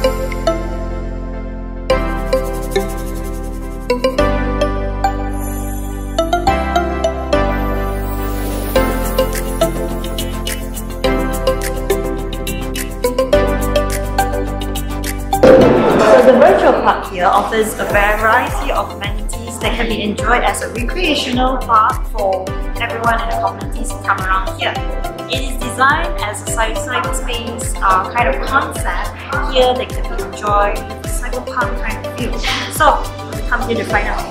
So the virtual park here offers a variety of amenities that can be enjoyed as a recreational park for everyone in the communities to come around here. It is designed as a cycle space kind of concept here that can be enjoyed with a cycle park kind of feel. So come here to find out.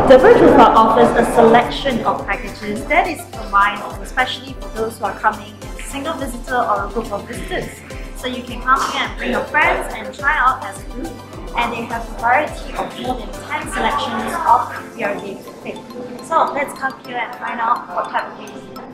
The virtual park offers a selection of packages that is combined especially for those who are coming as a single visitor or a group of visitors. So you can come here and bring your friends and try out as a group, and they have a variety of more than 10 selections of VR games to play. So let's come here and find out what type of games you have.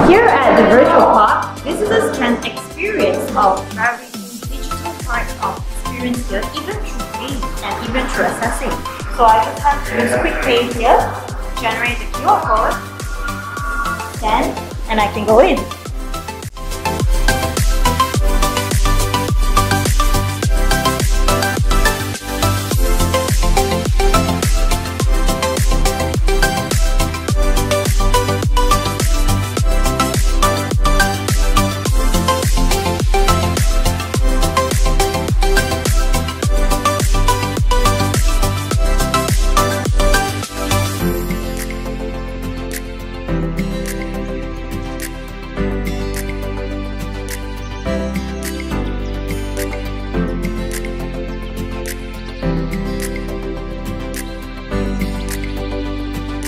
Here at the virtual park, visitors can experience a very digital type of experience here, even through games and even through assessing. So I can time to use Quick Pay here, generate the QR code, scan, and I can go in.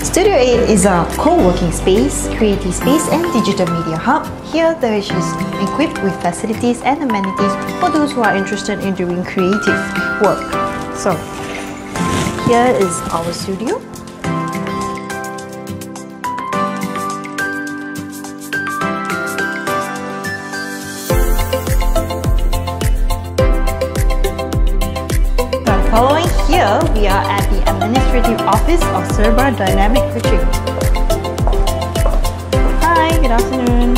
Studio 8 is a co-working space, creative space and digital media hub. Here the is equipped with facilities and amenities for those who are interested in doing creative work. So here is our studio. Following here, we are at the administrative office of Serba Dynamic Coaching. Hi, good afternoon.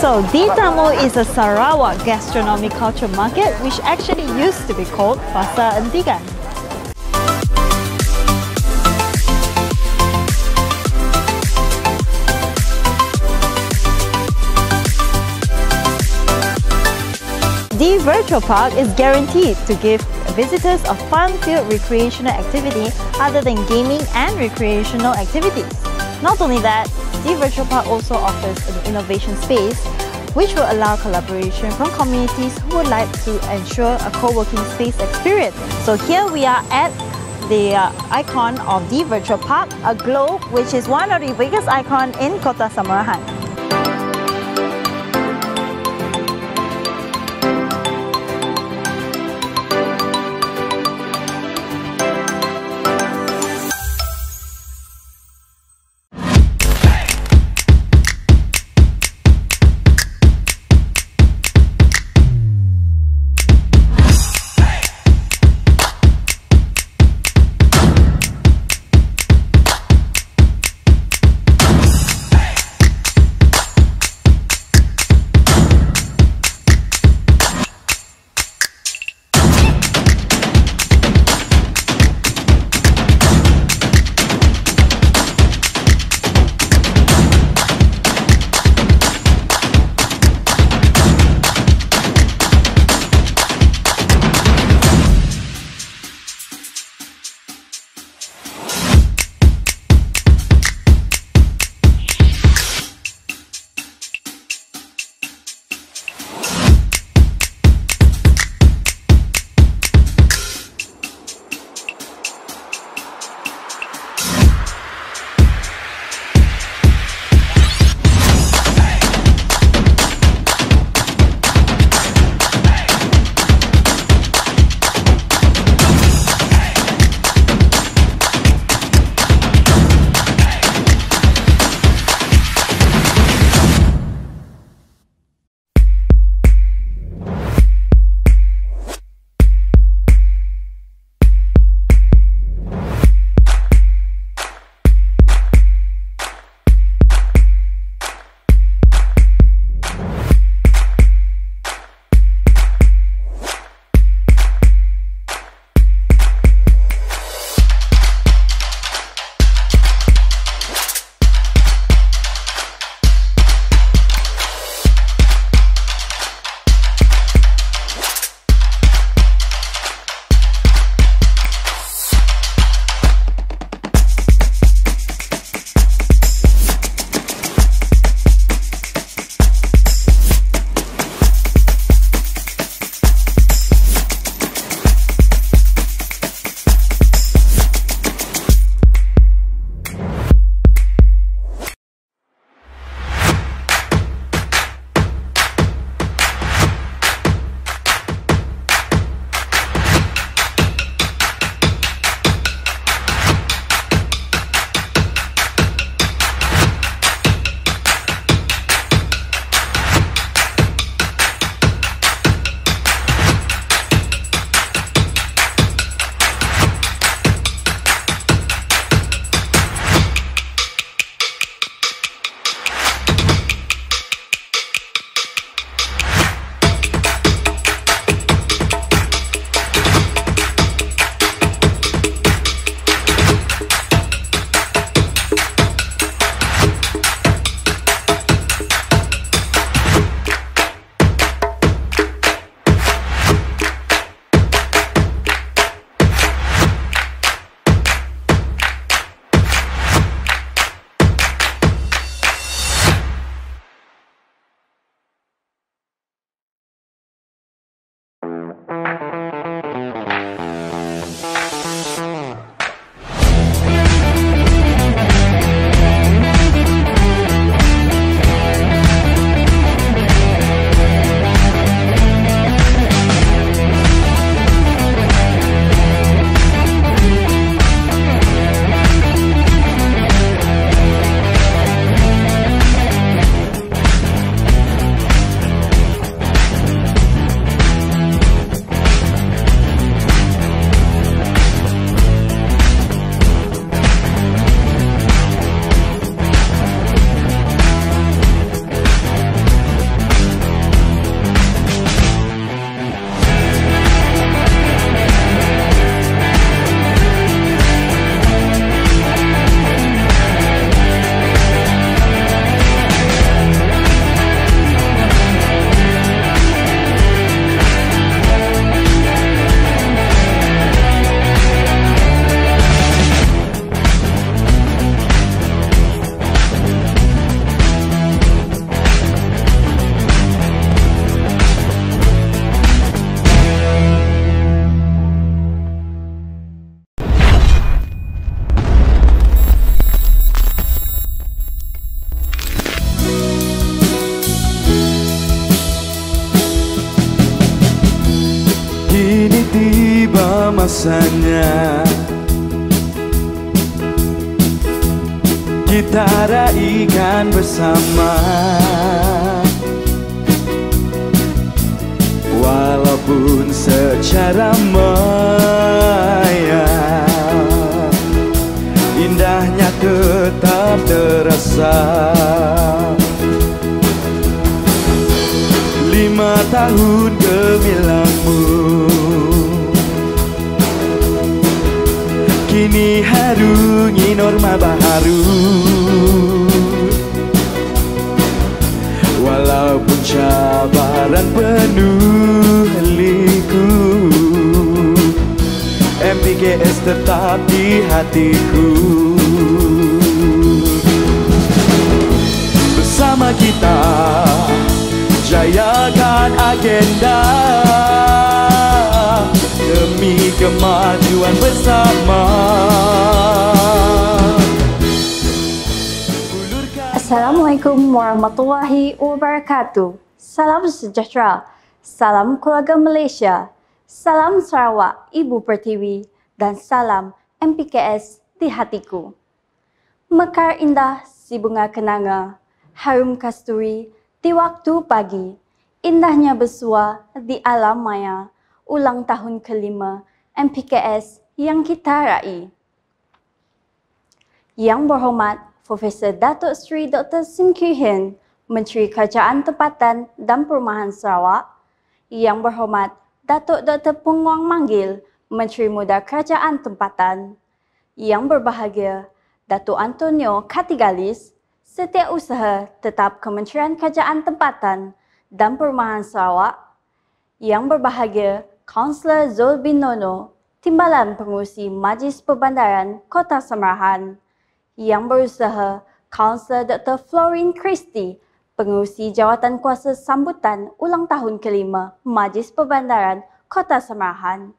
So, Di Tamo is a Sarawak gastronomy culture market which actually used to be called Pasar Antikan. The virtual park is guaranteed to give visitors a fun-filled recreational activity other than gaming and recreational activities. Not only that, the virtual park also offers an innovation space which will allow collaboration from communities who would like to ensure a co-working space experience. So here we are at the icon of the virtual park, a globe which is one of the biggest icons in Kota Samarahan. masanya kita raikan bersama. Walaupun secara maya indahnya tetap terasa. 5 tahun gemilangmu kini harungi norma baru. Walaupun cabaran penuh liku, MPKS tetap di hatiku. Bersama kita jayakan agenda demi kemajuan bersama. Assalamualaikum warahmatullahi wabarakatuh. Salam sejahtera, salam keluarga Malaysia, salam Sarawak Ibu Pertiwi, dan salam MPKS di hatiku. Mekar indah si bunga kenanga, harum kasturi di waktu pagi, indahnya bersua di alam maya, ulang tahun ke-5 MPKS yang kita raih. Yang berhormat Profesor Datuk Seri Dr. Sim Kee Hian, Menteri Kerajaan Tempatan dan Perumahan Sarawak. Yang berhormat Datuk Dr. Pung Wang Manggil, Menteri Muda Kerajaan Tempatan. Yang berbahagia Datuk Antonio Katigalis, Setiausaha Tetap Kementerian Kerajaan Tempatan dan Perumahan Sarawak. Yang berbahagia Kaunselor Zul bin Nono, Timbalan Pengurusi Majlis Perbandaran Kota Samarahan. Yang berusaha Kaunselor Dr. Florin Christie, Pengurusi Jawatan Kuasa Sambutan Ulang Tahun ke-5 Majlis Perbandaran Kota Samarahan.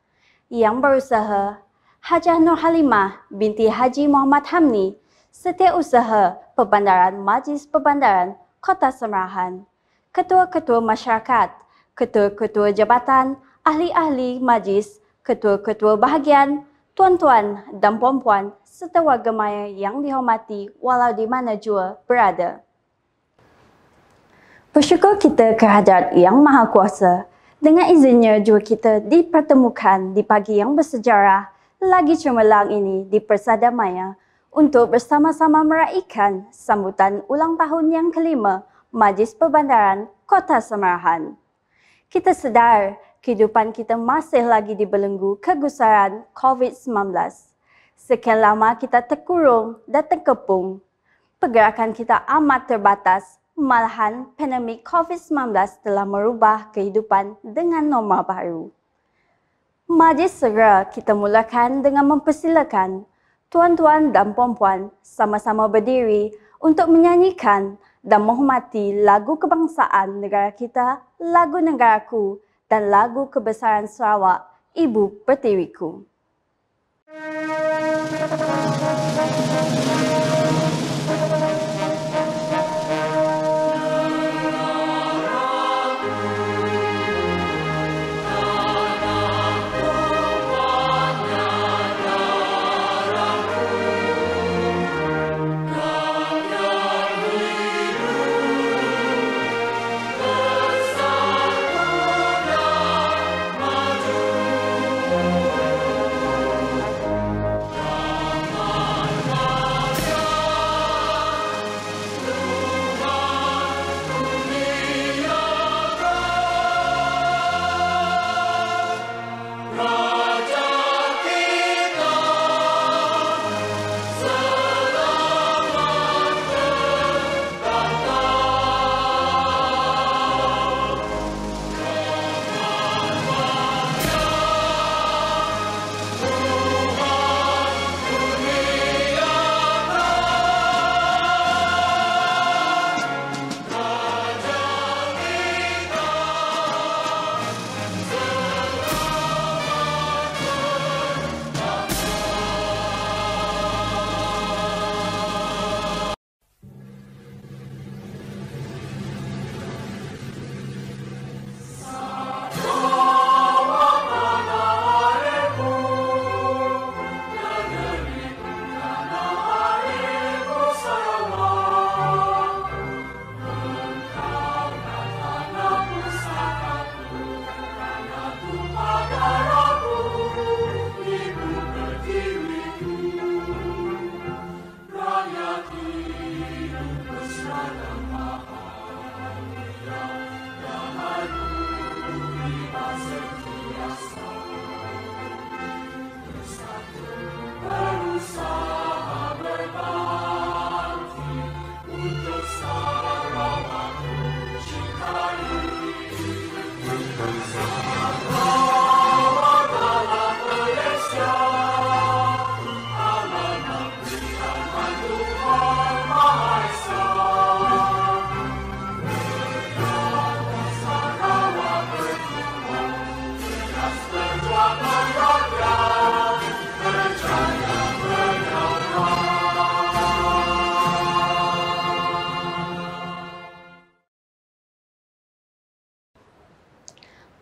Yang berusaha Hajah Nur Halimah binti Haji Muhammad Hamni, Setiausaha Perbandaran Majlis Perbandaran Kota Samarahan. Ketua-ketua masyarakat, ketua-ketua jabatan, ahli-ahli majlis, ketua-ketua bahagian, tuan-tuan dan puan-puan serta warga maya yang dihormati walau di mana jua berada. Bersyukur kita kehadrat Yang Maha Kuasa, dengan izinnya jua kita dipertemukan di pagi yang bersejarah lagi cemerlang ini di Persada Maya untuk bersama-sama meraihkan sambutan ulang tahun yang ke-5 Majlis Perbandaran Kota Samarahan. Kita sedar kehidupan kita masih lagi dibelenggu kegusaran COVID-19. Sekian lama kita terkurung dan terkepung. Pergerakan kita amat terbatas, malahan pandemik COVID-19 telah merubah kehidupan dengan norma baru. Majlis segera kita mulakan dengan mempersilakan tuan-tuan dan puan-puan sama-sama berdiri untuk menyanyikan dan menghormati lagu kebangsaan negara kita, lagu negaraku, dan lagu kebesaran Sarawak, Ibu Pertiwiku.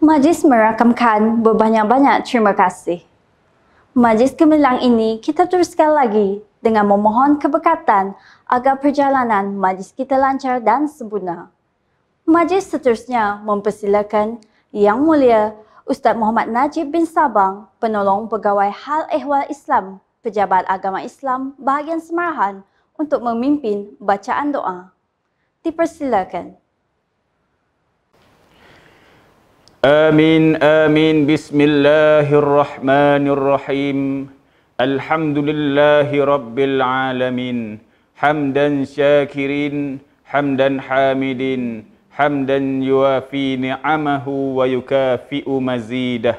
Majlis merakamkan berbanyak-banyak terima kasih. Majlis gemilang ini kita teruskan lagi dengan memohon keberkatan agar perjalanan majlis kita lancar dan sempurna. Majlis seterusnya mempersilakan Yang Mulia Ustaz Muhammad Najib bin Sabang, Penolong Pegawai Hal Ehwal Islam, Pejabat Agama Islam bahagian Semarahan untuk memimpin bacaan doa. Dipersilakan. Amin, amin, bismillahirrahmanirrahim. Alhamdulillahi rabbil alamin. Hamdan syakirin, hamdan hamidin, hamdan yuafi ni'amahu wa yukafi'u mazidah.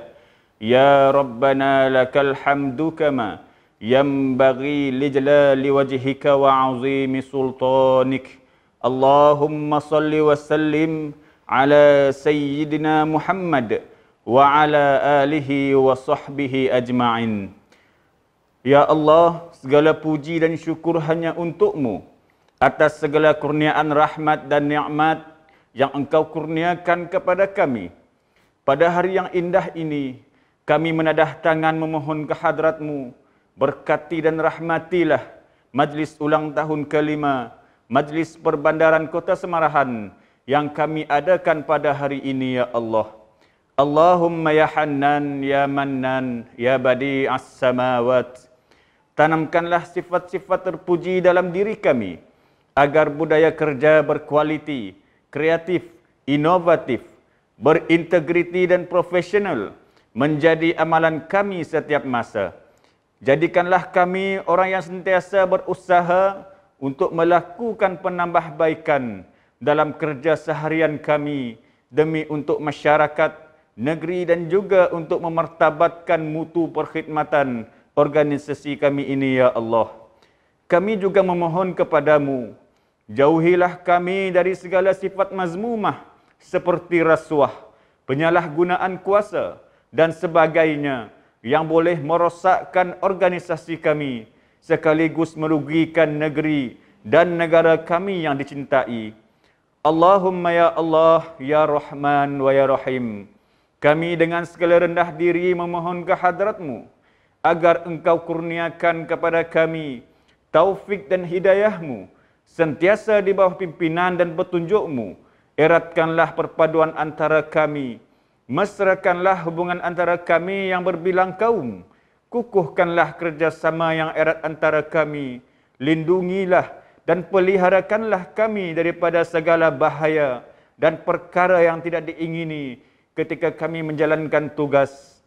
Ya Rabbana lakal hamdu kama yanbaghi lijlali wajhika wa azimi sultanik. Allahumma salli wa sallim ala Sayyidina Muhammad wa ala alihi wa sahbihi ajma'in. Ya Allah, segala puji dan syukur hanya untuk-Mu atas segala kurniaan rahmat dan nikmat yang Engkau kurniakan kepada kami. Pada hari yang indah ini, kami menadah tangan memohon kehadrat-Mu, berkati dan rahmatilah majlis ulang tahun kelima, Majlis Perbandaran Kota Semarahan yang kami adakan pada hari ini, ya Allah. Allahumma ya Hannan, ya Mannan, ya Badi'as Samawat. Tanamkanlah sifat-sifat terpuji dalam diri kami, agar budaya kerja berkualiti, kreatif, inovatif, berintegriti dan profesional menjadi amalan kami setiap masa. Jadikanlah kami orang yang sentiasa berusaha untuk melakukan penambahbaikan dalam kerja seharian kami demi untuk masyarakat, negeri dan juga untuk memartabatkan mutu perkhidmatan organisasi kami ini, ya Allah. Kami juga memohon kepadamu, jauhilah kami dari segala sifat mazmumah seperti rasuah, penyalahgunaan kuasa dan sebagainya yang boleh merosakkan organisasi kami sekaligus merugikan negeri dan negara kami yang dicintai. Allahumma ya Allah, ya Rahman wa ya Rahim. Kami dengan segala rendah diri memohon kehadrat-Mu agar Engkau kurniakan kepada kami taufik dan hidayah-Mu, sentiasa di bawah pimpinan dan petunjuk-Mu. Eratkanlah perpaduan antara kami, mesrakanlah hubungan antara kami yang berbilang kaum, kukuhkanlah kerjasama yang erat antara kami, lindungilah dan peliharakanlah kami daripada segala bahaya dan perkara yang tidak diingini ketika kami menjalankan tugas.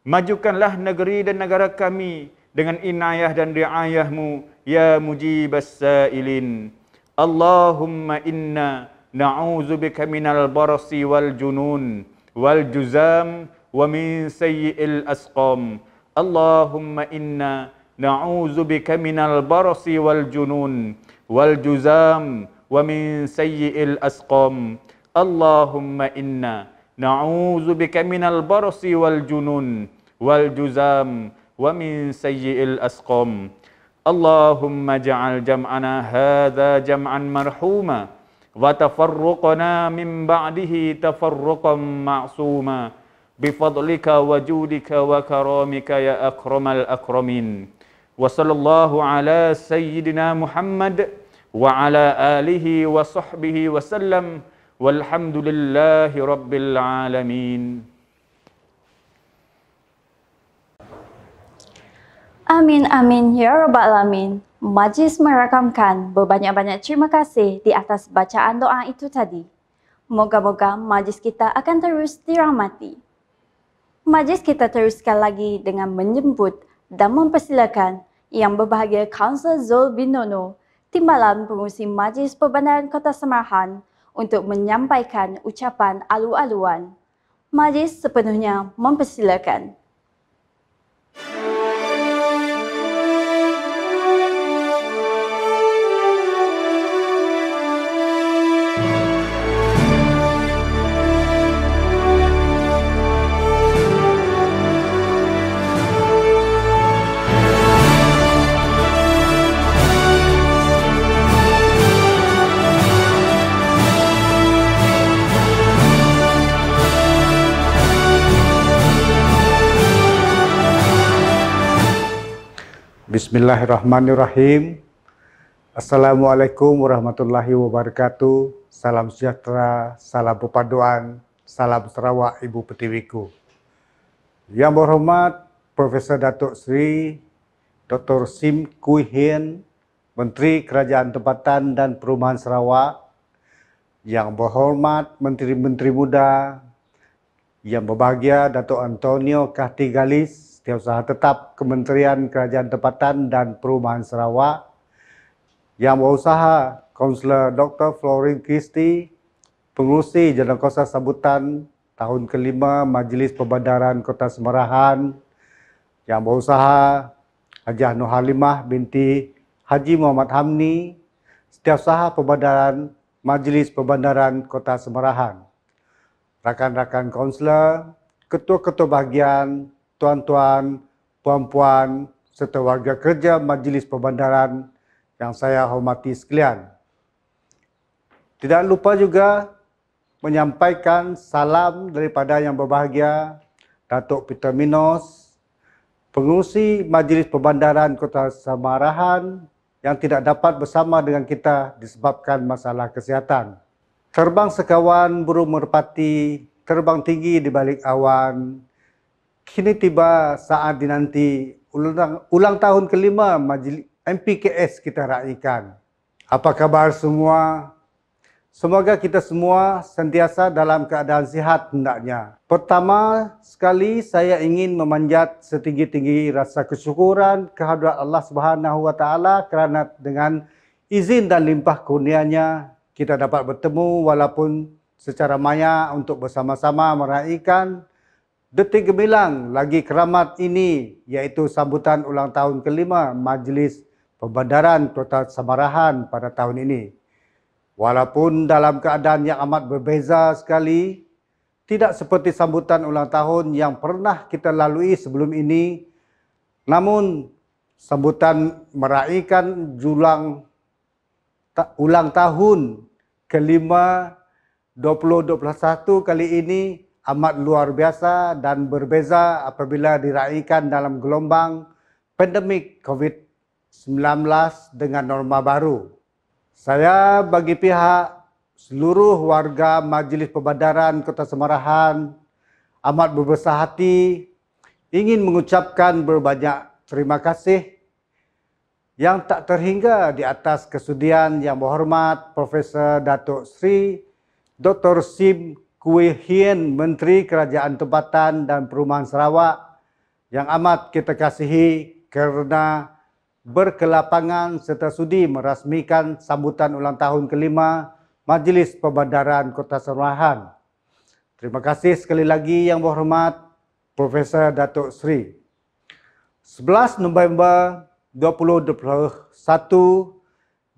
Majukanlah negeri dan negara kami dengan inayah dan riayah-Mu, ya mujibas sa'ilin. Allahumma inna na'udzubika minal barasi wal junun wal juzam wa min sayyi'il asqam. Allahumma inna na'udzubika minal barasi wal junun wal juzam wa min sayyi'il asqam. Allahumma inna na'udzubika minal barasi wal junun wal juzam wa min sayyi'il asqam. Allahumma ja'al jam'ana hadha jam'an marhuma wa tafarruqana min ba'dihi tafarruqan ma'suma bifadlika wa judika wa karamika ya akramal akramin. Wa sallallahu ala sayyidina Muhammad wa ala alihi wa sahbihi wa sallam walhamdulillahi rabbil alamin. Amin, amin, ya Rabbal Alamin. Majlis merakamkan berbanyak-banyak terima kasih di atas bacaan doa itu tadi. Moga-moga majlis kita akan terus dirahmati. Majlis kita teruskan lagi dengan menjemput dan mempersilakan Yang Berbahagia Kansel Zul bin Nono, Timbalan Pengurusi Majlis Perbandaran Kota Semarahan untuk menyampaikan ucapan alu-aluan. Majlis sepenuhnya mempersilakan. Bismillahirrahmanirrahim. Assalamualaikum warahmatullahi wabarakatuh. Salam sejahtera, salam perpaduan, salam Sarawak Ibu Pertiwiku. Yang berhormat Profesor Datuk Seri Dr. Sim Kui Hien, Menteri Kerajaan Tempatan dan Perumahan Sarawak. Yang berhormat Menteri-Menteri Muda, yang berbahagia Datuk Antonio Kahtigalis, Setiausaha Tetap Kementerian Kerajaan Tempatan dan Perumahan Sarawak. Yang berusaha Kaunselor Dr. Florin Christie, Pengerusi Jawatan Sambutan tahun kelima Majlis Perbandaran Kota Semarahan. Yang berusaha Hajah Nur Halimah binti Haji Muhammad Hamni, Setiausaha Perbandaran Majlis Perbandaran Kota Semarahan. Rakan-rakan kaunselor, ketua-ketua bahagian, tuan-tuan, puan-puan, serta warga kerja Majlis Perbandaran yang saya hormati sekalian. Tidak lupa juga menyampaikan salam daripada yang berbahagia Datuk Peter Minos, Pengerusi Majlis Perbandaran Kota Semarahan yang tidak dapat bersama dengan kita disebabkan masalah kesihatan. Terbang sekawan burung merpati, terbang tinggi di balik awan. Kini tiba saat dinanti ulang tahun kelima Majlis MPKS kita raikan. Apa kabar semua? Semoga kita semua sentiasa dalam keadaan sihat hendaknya. Pertama sekali saya ingin memanjat setinggi-tinggi rasa kesyukuran kehadrat Allah Subhanahu Wa Taala kerana dengan izin dan limpah kurnianya kita dapat bertemu walaupun secara maya untuk bersama-sama meraihkan detik gemilang lagi keramat ini, iaitu sambutan ulang tahun kelima Majlis Perbandaran Kota Semarahan pada tahun ini. Walaupun dalam keadaan yang amat berbeza sekali, tidak seperti sambutan ulang tahun yang pernah kita lalui sebelum ini, namun sambutan meraihkan ulang tahun kelima 2021 kali ini amat luar biasa dan berbeza apabila diraihkan dalam gelombang pandemik COVID-19 dengan norma baru. Saya bagi pihak seluruh warga Majlis Perbandaran Kota Semarahan amat berbesar hati ingin mengucapkan berbanyak terima kasih yang tak terhingga di atas kesudian Yang Berhormat Profesor Datuk Seri Dr. Sim Kui Hien, Menteri Kerajaan Tempatan dan Perumahan Sarawak yang amat kita kasihi kerana berkelapangan serta sudi merasmikan sambutan ulang tahun kelima Majlis Perbandaran Kota Semarahan. Terima kasih sekali lagi Yang Berhormat Profesor Datuk Seri. 11 November 2021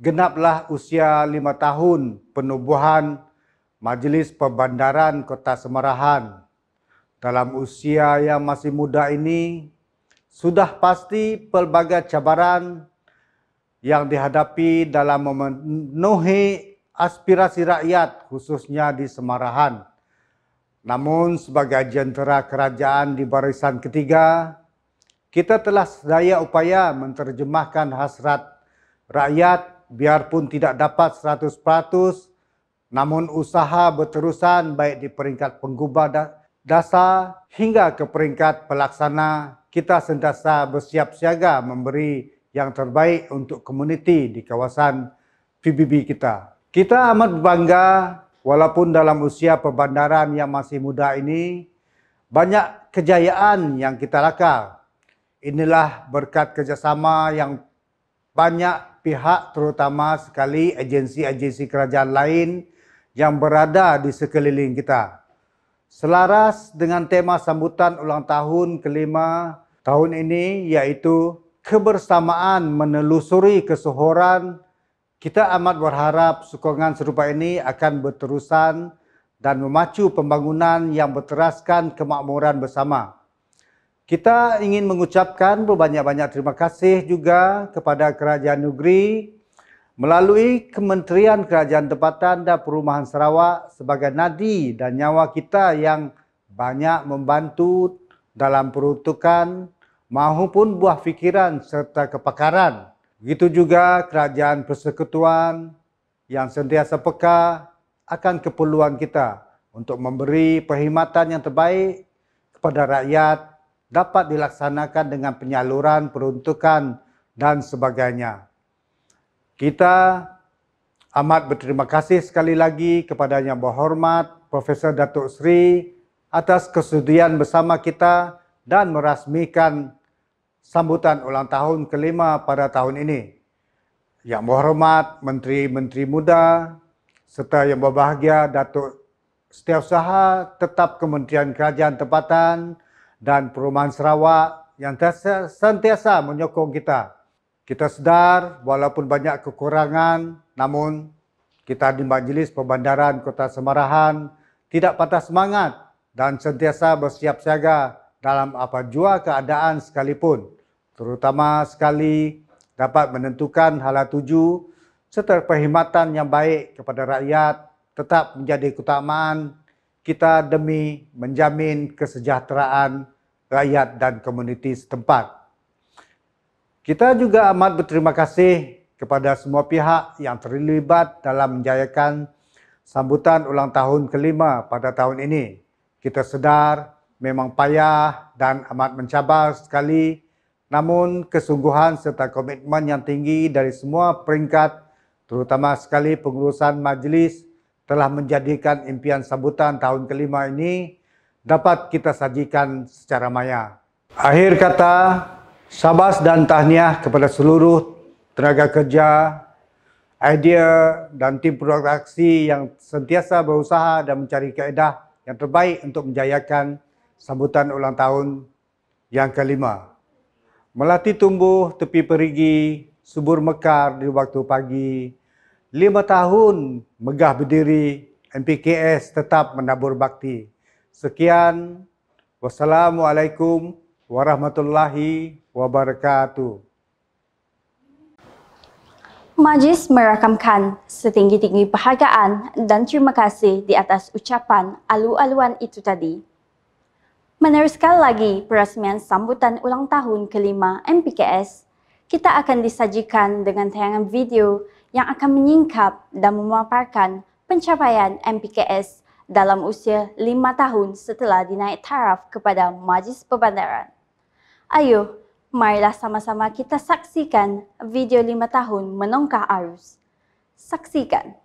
genaplah usia 5 tahun penubuhan Majlis Perbandaran Kota Semarahan. Dalam usia yang masih muda ini, sudah pasti pelbagai cabaran yang dihadapi dalam memenuhi aspirasi rakyat khususnya di Semarahan. Namun sebagai jentera kerajaan di barisan ketiga, kita telah sedaya upaya menterjemahkan hasrat rakyat biarpun tidak dapat 100%, namun usaha berterusan baik di peringkat penggubah dasar hingga ke peringkat pelaksana, kita sentiasa bersiap siaga memberi yang terbaik untuk komuniti di kawasan PBB kita. Kita amat berbangga walaupun dalam usia perbandaran yang masih muda ini, banyak kejayaan yang kita lakar. Inilah berkat kerjasama yang banyak pihak, terutama sekali agensi-agensi kerajaan lain yang berada di sekeliling kita. Selaras dengan tema sambutan ulang tahun kelima tahun ini, iaitu kebersamaan menelusuri kesohoran, kita amat berharap sokongan serupa ini akan berterusan dan memacu pembangunan yang berteraskan kemakmuran bersama. Kita ingin mengucapkan berbanyak-banyak terima kasih juga kepada Kerajaan Negeri melalui Kementerian Kerajaan Tempatan dan Perumahan Sarawak sebagai nadi dan nyawa kita yang banyak membantu dalam peruntukan mahupun buah fikiran serta kepakaran. Begitu juga kerajaan persekutuan yang sentiasa peka akan keperluan kita untuk memberi perkhidmatan yang terbaik kepada rakyat dapat dilaksanakan dengan penyaluran peruntukan dan sebagainya. Kita amat berterima kasih sekali lagi kepada Yang Berhormat Profesor Datuk Seri atas kesudian bersama kita dan merasmikan sambutan ulang tahun ke-5 pada tahun ini. Yang Berhormat Menteri-Menteri Muda serta yang berbahagia Datuk Setiausaha Tetap Kementerian Kerajaan Tempatan dan Perumahan Sarawak yang sentiasa menyokong kita. Kita sedar walaupun banyak kekurangan, namun kita di Majlis Perbandaran Kota Semarahan tidak patah semangat dan sentiasa bersiap siaga dalam apa jua keadaan sekalipun, terutama sekali dapat menentukan hala tuju serta perkhidmatan yang baik kepada rakyat tetap menjadi keutamaan kita demi menjamin kesejahteraan rakyat dan komuniti setempat. Kita juga amat berterima kasih kepada semua pihak yang terlibat dalam menjayakan sambutan ulang tahun ke-5 pada tahun ini. Kita sedar memang payah dan amat mencabar sekali, namun kesungguhan serta komitmen yang tinggi dari semua peringkat, terutama sekali pengurusan majlis, telah menjadikan impian sambutan tahun ke-5 ini dapat kita sajikan secara maya. Akhir kata, syabas dan tahniah kepada seluruh tenaga kerja, idea dan tim produksi yang sentiasa berusaha dan mencari kaedah yang terbaik untuk menjayakan sambutan ulang tahun yang ke-5. Melati tumbuh tepi perigi, subur mekar di waktu pagi. 5 tahun megah berdiri, MPKS tetap menabur bakti. Sekian, wassalamualaikum warahmatullahi wabarakatuh. Majlis merakamkan setinggi-tinggi penghargaan dan terima kasih di atas ucapan alu-aluan itu tadi. Meneruskan lagi perasmian sambutan ulang tahun ke-5 MPKS, kita akan disajikan dengan tayangan video yang akan menyingkap dan memaparkan pencapaian MPKS dalam usia 5 tahun setelah dinaik taraf kepada Majlis Perbandaran. Ayo, marilah sama-sama kita saksikan video 5 tahun menongkah arus. Saksikan.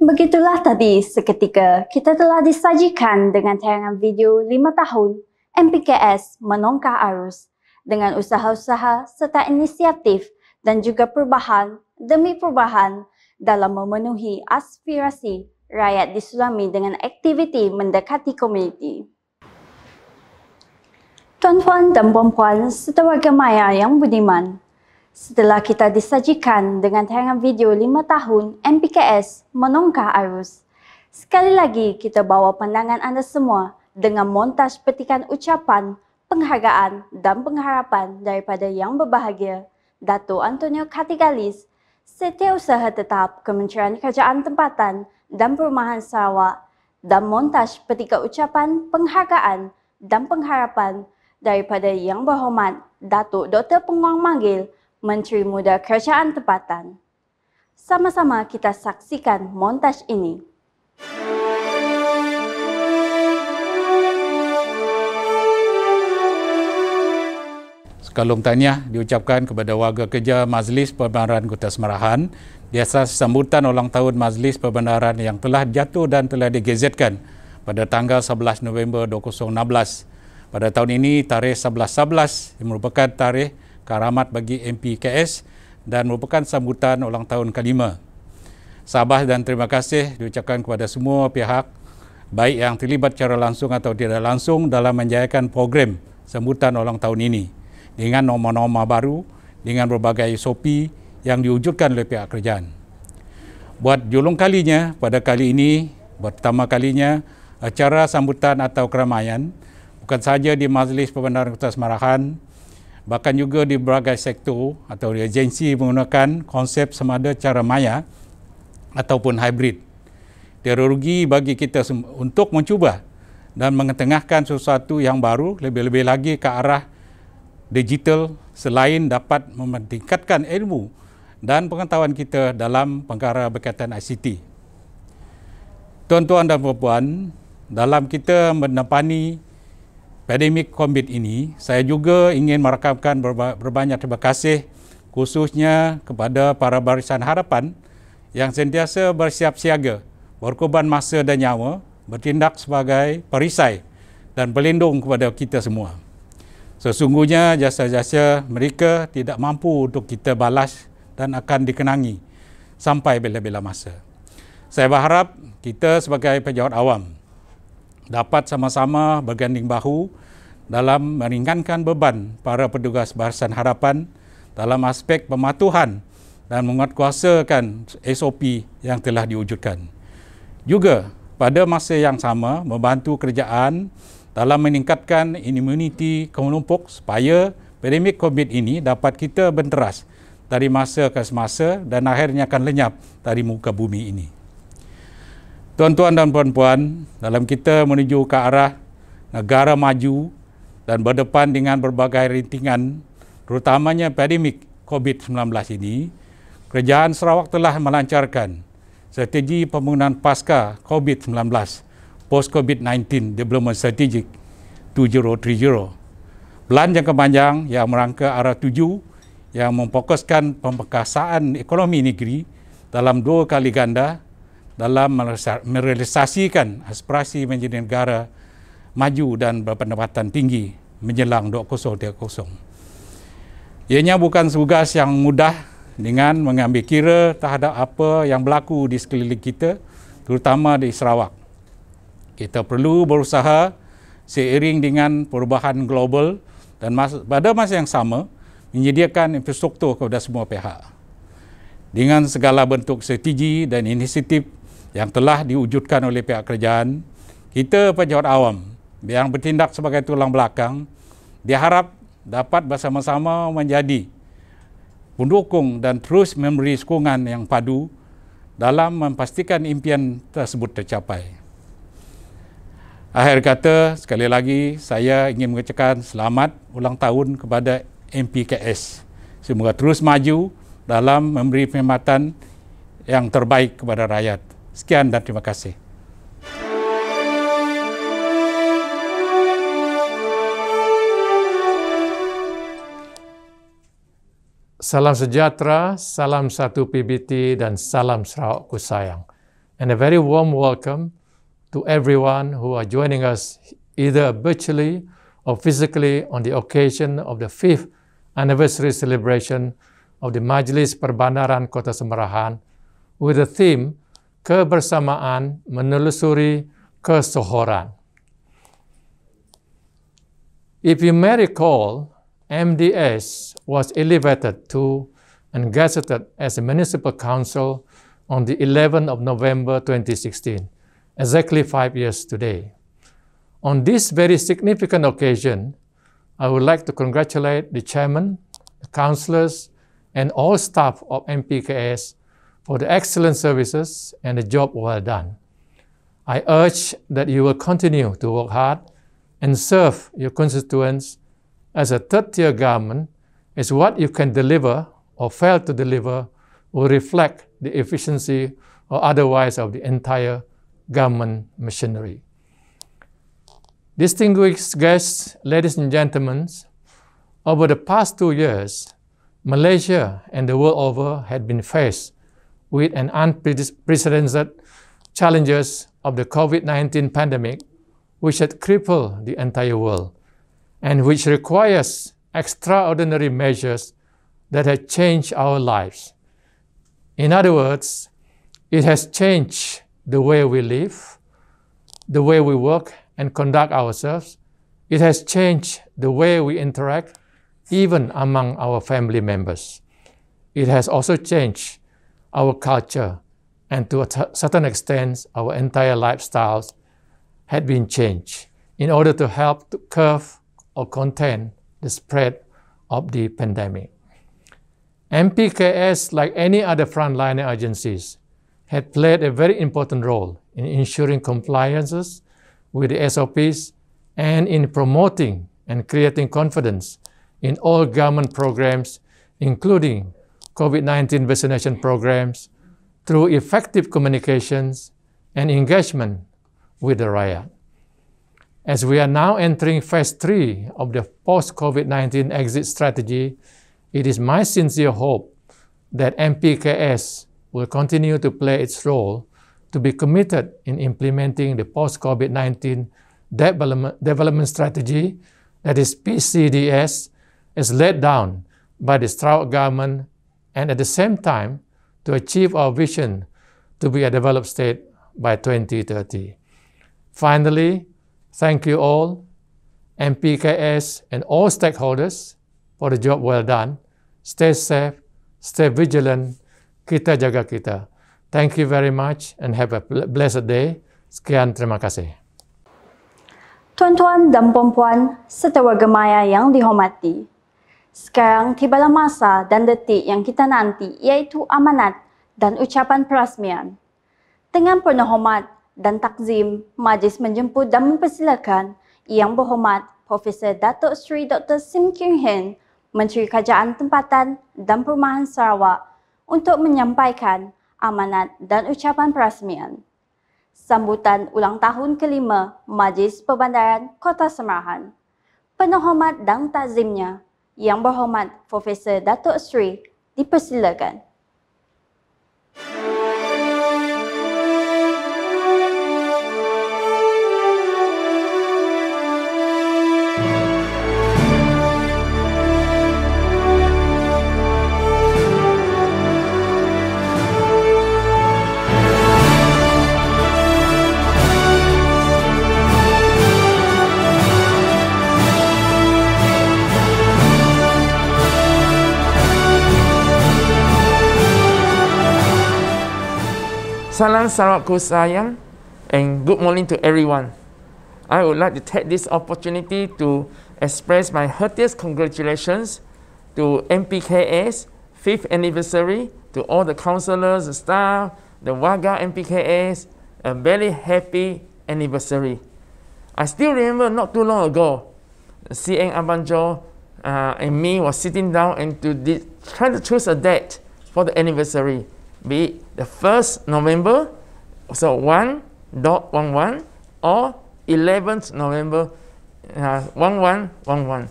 Begitulah tadi seketika kita telah disajikan dengan tayangan video 5 tahun MPKS menongkar arus dengan usaha-usaha serta inisiatif dan juga perubahan demi perubahan dalam memenuhi aspirasi rakyat di Sulami dengan aktiviti mendekati komuniti. Tuan-tuan dan puan-puan serta warga maya yang budiman, setelah kita disajikan dengan tayangan video 5 tahun MPKS menongkar arus, sekali lagi kita bawa pandangan anda semua dengan montaj petikan ucapan, penghargaan dan pengharapan daripada Yang Berbahagia Dato' Antonio Kartigalis, Setiausaha Tetap Kementerian Kerajaan Tempatan dan Perumahan Sarawak, dan montaj petikan ucapan, penghargaan dan pengharapan daripada Yang Berhormat Datuk Dr. Penguang Manggil, Menteri Muda Kerajaan Tempatan. Sama-sama kita saksikan montaj ini. Sekalung tahniah diucapkan kepada warga kerja Majlis Perbendaharaan Kota Semarahan di asas sambutan ulang tahun Majlis Perbendaharaan yang telah jatuh dan telah digazetkan pada tanggal 11 November 2016. Pada tahun ini, tarikh 11/11 merupakan tarikh karamat bagi MPKS dan merupakan sambutan ulang tahun ke-5. Sabah dan terima kasih diucapkan kepada semua pihak, baik yang terlibat secara langsung atau tidak langsung dalam menjayakan program sambutan ulang tahun ini dengan norma-norma baru, dengan berbagai SOP yang diwujudkan oleh pihak kerajaan. Buat julung kalinya, pada kali ini, pertama kalinya, acara sambutan atau keramaian bukan sahaja di Majlis Perbendaharaan Kota Semarahan, bahkan juga di berbagai sektor atau agensi menggunakan konsep semada cara maya ataupun hybrid. Tiada rugi bagi kita untuk mencuba dan mengetengahkan sesuatu yang baru, lebih-lebih lagi ke arah digital selain dapat meningkatkan ilmu dan pengetahuan kita dalam perkara berkaitan ICT. Tuan-tuan dan puan-puan, dalam kita menepani pandemik COVID ini, saya juga ingin merakamkan berbanyak terima kasih khususnya kepada para barisan harapan yang sentiasa bersiap siaga, berkorban masa dan nyawa, bertindak sebagai perisai dan pelindung kepada kita semua. Sesungguhnya jasa-jasa mereka tidak mampu untuk kita balas dan akan dikenangi sampai bila-bila masa. Saya berharap kita sebagai pejabat awam dapat sama-sama berganding bahu dalam meringankan beban para petugas barisan harapan dalam aspek pematuhan dan menguatkuasakan SOP yang telah diwujudkan. Juga pada masa yang sama membantu kerajaan dalam meningkatkan imuniti kelompok supaya pandemik COVID ini dapat kita benteras dari masa ke semasa dan akhirnya akan lenyap dari muka bumi ini. Tuan-tuan dan puan-puan, dalam kita menuju ke arah negara maju dan berdepan dengan berbagai rintangan, terutamanya pandemik COVID-19 ini, Kerajaan Sarawak telah melancarkan strategi pembangunan pasca COVID-19, Post-COVID-19 Development Strategic 2030. Pelan jangka panjang yang merangka arah tuju yang memfokuskan pemekasaan ekonomi negeri dalam 2 kali ganda dalam merealisasikan aspirasi menjadi negara maju dan berpendapatan tinggi menjelang 2030. Ianya bukan tugas yang mudah dengan mengambil kira terhadap apa yang berlaku di sekeliling kita, terutama di Sarawak. Kita perlu berusaha seiring dengan perubahan global dan pada masa yang sama menyediakan infrastruktur kepada semua pihak. Dengan segala bentuk strategi dan inisiatif yang telah diwujudkan oleh pihak kerajaan, kita pejabat awam yang bertindak sebagai tulang belakang diharap dapat bersama-sama menjadi pendukung dan terus memberi sokongan yang padu dalam memastikan impian tersebut tercapai. Akhir kata, sekali lagi saya ingin mengucapkan selamat ulang tahun kepada MPKS. Semoga terus maju dalam memberi perkhidmatan yang terbaik kepada rakyat. Sekian dan terima kasih. Salam sejahtera, salam satu PBT dan salam Sarawakku sayang. and a very warm welcome to everyone who are joining us either virtually or physically on the occasion of the 5th anniversary celebration of the Majlis Perbandaran Kota Semerahan with the theme Kebersamaan Menelusuri Kesohoran. If you may recall, MDS was elevated to and gazetted as a municipal council on the 11th of November 2016, exactly 5 years today. On this very significant occasion, I would like to congratulate the chairman, the councillors, and all staff of MPKS for the excellent services and the job well done. I urge that you will continue to work hard and serve your constituents as a third-tier government, as what you can deliver or fail to deliver will reflect the efficiency or otherwise of the entire government machinery. Distinguished guests, ladies and gentlemen, over the past 2 years, Malaysia and the world over had been faced with an unprecedented challenges of the COVID-19 pandemic, which had crippled the entire world, and which requires extraordinary measures that have changed our lives. In other words, it has changed the way we live, the way we work and conduct ourselves. It has changed the way we interact, even among our family members. It has also changed our culture, and to a certain extent, our entire lifestyles had been changed in order to help to curb or contain the spread of the pandemic. MPKS, like any other frontline agencies, had played a very important role in ensuring compliances with the SOPs and in promoting and creating confidence in all government programs, including COVID-19 vaccination programs, through effective communications and engagement with the rakyat. As we are now entering phase 3 of the post-COVID-19 exit strategy, it is my sincere hope that MPKS will continue to play its role to be committed in implementing the post-COVID-19 development strategy, that is PCDS, as laid down by the Sarawak government, and at the same time to achieve our vision to be a developed state by 2030. Finally, thank you all, MPKS and all stakeholders, for the job well done. Stay safe, stay vigilant, kita jaga kita. Thank you very much and have a blessed day. Sekian, terima kasih. Tuan-tuan dan puan-puan serta warga maya yang dihormati, sekarang tibalah masa dan detik yang kita nanti, iaitu amanat dan ucapan perasmian. Dengan penuh hormat dan takzim, majlis menjemput dan mempersilakan Yang Berhormat Profesor Datuk Seri Dr. Sim Keng Hian, Menteri Kerajaan Tempatan dan Perumahan Sarawak, untuk menyampaikan amanat dan ucapan perasmian. Sambutan ulang tahun kelima Majlis Perbandaran Kota Semerahan. Penuh hormat dan takzimnya, Yang Berhormat Profesor Datuk Seri dipersilakan. Salam Sarawakku sayang, and good morning to everyone. I would like to take this opportunity to express my heartiest congratulations to MPKS 5th anniversary, to all the councillors, the staff, the warga MPKS, a very happy anniversary. I still remember not too long ago, CN Abanjo and me was sitting down and trying to choose a date for the anniversary, be it the 1st November, so 1.11, or 11th November, 1111.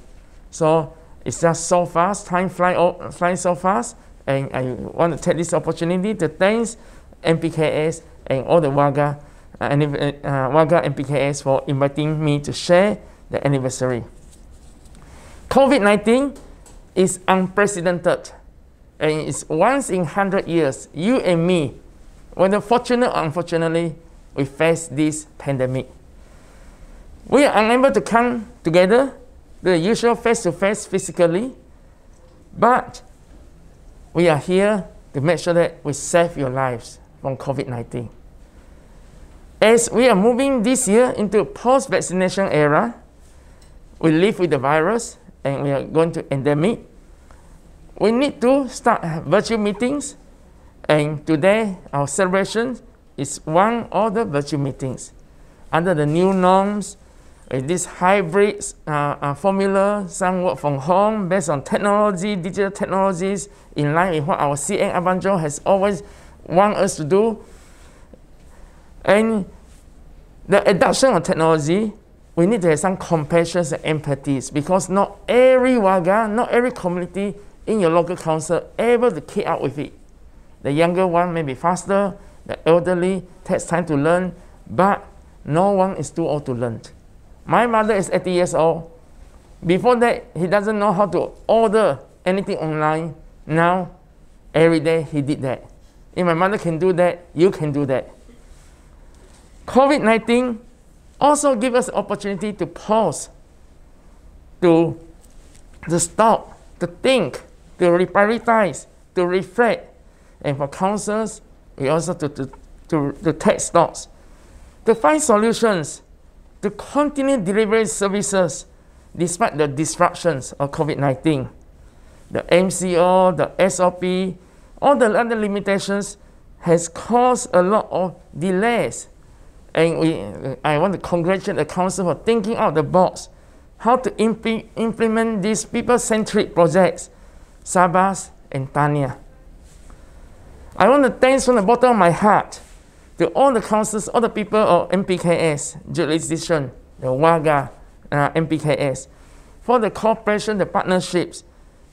So it's just so fast, time flying so fast, and I want to take this opportunity to thank MPKS and all the Wagga MPKS for inviting me to share the anniversary. COVID-19 is unprecedented, and it's once in 100 years. You and me, whether fortunate or unfortunately, we face this pandemic. We are unable to come together, the usual face-to-face physically, but we are here to make sure that we save your lives from COVID-19. As we are moving this year into a post-vaccination era, we live with the virus and we are going to endemic. We need to start virtual meetings, and today our celebration is one of the virtual meetings. Under the new norms, this hybrid formula, some work from home based on technology, digital technologies, in line with what our CN Abanjo has always wanted us to do. And the adoption of technology, we need to have some compassion and empathy, because not every Wagga, not every community in your local council able to keep up with it. The younger one may be faster, the elderly takes time to learn, but no one is too old to learn. My mother is 80 years old. Before that, he doesn't know how to order anything online. Now, every day he did that. If my mother can do that, you can do that. COVID-19 also gives us opportunity to pause, to stop, to think, to reprioritize, to reflect. And for councils, we also to take stocks, to find solutions, to continue delivering services despite the disruptions of COVID-19. The MCO, the SOP, all the other limitations has caused a lot of delays. And I want to congratulate the council for thinking out the box, how to implement these people-centric projects, Sabas and Tanya. I want to thank from the bottom of my heart to all the councils, all the people of MPKS jurisdiction, the Wagga MPKS, for the cooperation, the partnerships,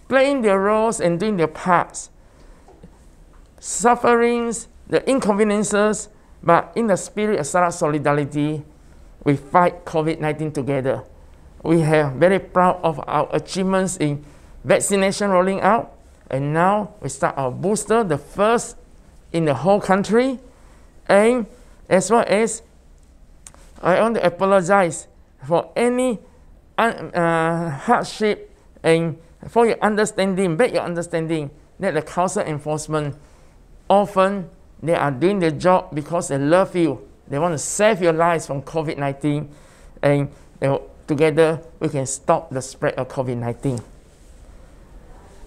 playing their roles and doing their parts. Sufferings, the inconveniences, but in the spirit of Sarawak solidarity, we fight COVID-19 together. We are very proud of our achievements in vaccination rolling out, and now we start our booster, the first in the whole country. And as well as, I want to apologize for any hardship and for your understanding, beg your understanding that the council enforcement often they are doing their job because they love you. They want to save your lives from COVID-19, and together we can stop the spread of COVID-19.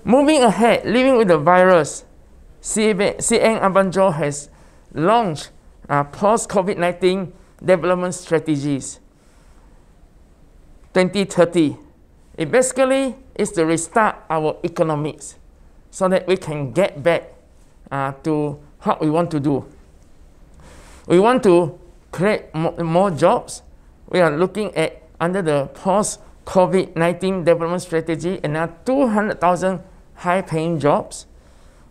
Moving ahead, living with the virus, CN Abanjo has launched post-COVID-19 development strategies 2030. It basically is to restart our economics so that we can get back to what we want to do. We want to create more jobs. We are looking at, under the post-COVID-19 development strategy, and now 200,000 high-paying jobs.